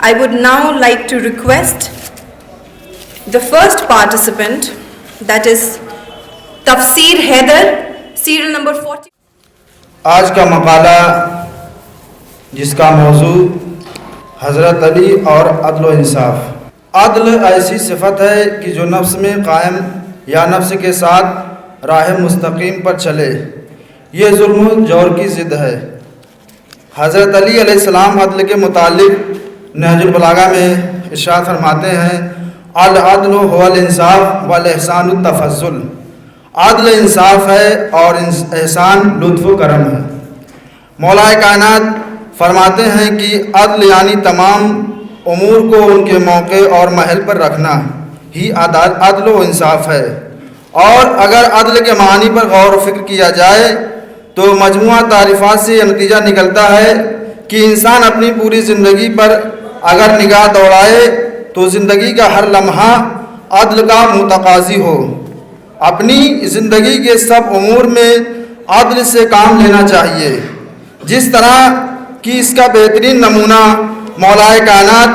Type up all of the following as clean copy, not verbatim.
I would now like to request the first participant, that is Tafseer Haider, serial number 40. آج کا مقالہ جس کا موضوع حضرت علی اور عدل و انصاف۔ عدل ایسی صفت ہے کہ جو نفس میں قائم یا نفس کے ساتھ راہ مستقیم پر چلے، یہ ظلم و جور کی ضد ہے۔ حضرت علی علیہ السلام عدل کے متعلق نہج البلاغہ میں ارشاد فرماتے ہیں، العدل هو الانصاف والاحسان التفضل۔ عدل انصاف ہے اور احسان لطف و کرم ہے۔ مولا کائنات فرماتے ہیں کہ عدل یعنی تمام امور کو ان کے موقع اور محل پر رکھنا ہی عدل و انصاف ہے۔ اور اگر عدل کے معنی پر غور و فکر کیا جائے تو مجموعہ تعریفات سے یہ نتیجہ نکلتا ہے کہ انسان اپنی پوری زندگی پر اگر نگاہ دوڑائے تو زندگی کا ہر لمحہ عدل کا متقاضی ہو۔ اپنی زندگی کے سب امور میں عدل سے کام لینا چاہیے، جس طرح کہ اس کا بہترین نمونہ مولا کائنات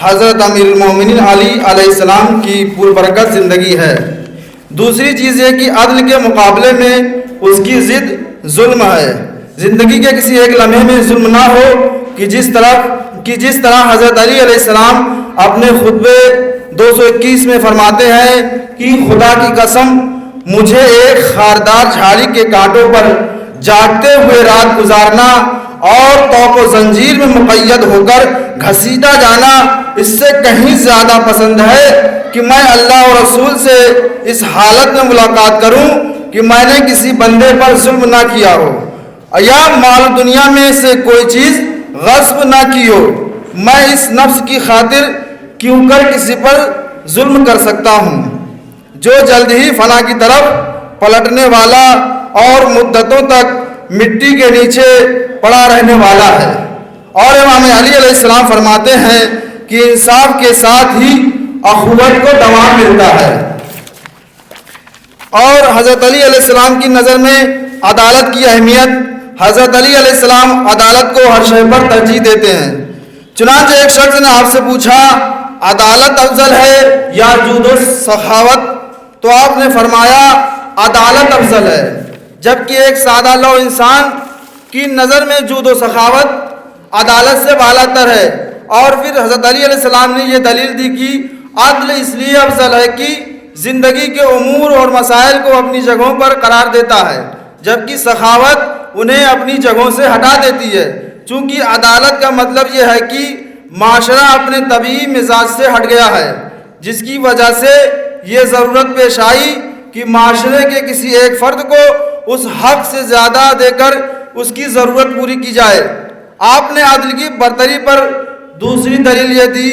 حضرت امیر المومنین علی علیہ السلام کی پربرکت زندگی ہے۔ دوسری چیز یہ کہ عدل کے مقابلے میں اس کی ضد ظلم ہے۔ زندگی کے کسی ایک لمحے میں ظلم نہ ہو کہ جس طرح حضرت علی علیہ السلام اپنے خطبے 221 میں فرماتے ہیں کہ خدا کی قسم مجھے ایک خاردار جھاڑی کے کانٹوں پر جاگتے ہوئے رات گزارنا اور توق و زنجیر میں مقید ہو کر گھسیٹا جانا اس سے کہیں زیادہ پسند ہے کہ میں اللہ اور رسول سے اس حالت میں ملاقات کروں کہ میں نے کسی بندے پر ظلم نہ کیا ہو یا مال دنیا میں سے کوئی چیز غصب نہ کی ہو۔ میں اس نفس کی خاطر کیوں کر کسی پر ظلم کر سکتا ہوں جو جلد ہی فنا کی طرف پلٹنے والا اور مدتوں تک مٹی کے نیچے پڑا رہنے والا ہے۔ اور امام علی علیہ السلام فرماتے ہیں کہ انصاف کے ساتھ ہی اخوت کو دوام ملتا ہے۔ اور حضرت علی علیہ السلام کی نظر میں عدالت کی اہمیت، حضرت علی علیہ السلام عدالت کو ہر شے پر ترجیح دیتے ہیں۔ چنانچہ ایک شخص نے آپ سے پوچھا، عدالت افضل ہے یا جود و سخاوت؟ تو آپ نے فرمایا عدالت افضل ہے، جبکہ ایک سادہ لو انسان کی نظر میں جود و سخاوت عدالت سے بالا تر ہے۔ اور پھر حضرت علی علیہ السلام نے یہ دلیل دی کہ عدل اس لیے افضل ہے کہ زندگی کے امور اور مسائل کو اپنی جگہوں پر قرار دیتا ہے، جبکہ سخاوت انہیں اپنی جگہوں سے ہٹا دیتی ہے۔ چونکہ عدالت کا مطلب یہ ہے کہ معاشرہ اپنے طبیعی مزاج سے ہٹ گیا ہے، جس کی وجہ سے یہ ضرورت پیش آئی کہ معاشرے کے کسی ایک فرد کو اس حق سے زیادہ دے کر اس کی ضرورت پوری کی جائے۔ آپ نے عدل کی برتری پر دوسری دلیل یہ دی،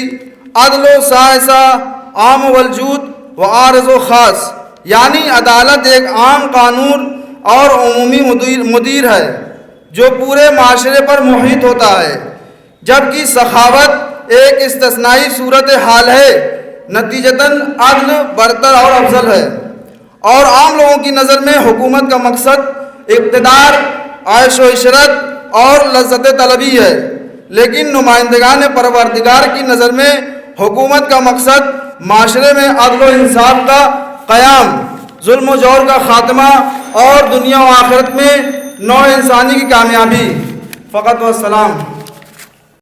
عدل و سائسہ عام والجود و عارض و خاص، یعنی عدالت ایک عام قانون اور عمومی مدیر ہے جو پورے معاشرے پر محیط ہوتا ہے، جبکہ سخاوت ایک استثنائی صورت حال ہے۔ نتیجتاً عدل برتر اور افضل ہے۔ اور عام لوگوں کی نظر میں حکومت کا مقصد اقتدار، عیش و عشرت اور لذت طلبی ہے، لیکن نمائندگان پروردگار کی نظر میں حکومت کا مقصد معاشرے میں عدل و انصاف کا قیام، ظلم و جور کا خاتمہ اور دنیا و آخرت میں نوع انسانی کی کامیابی۔ فقط و السلام۔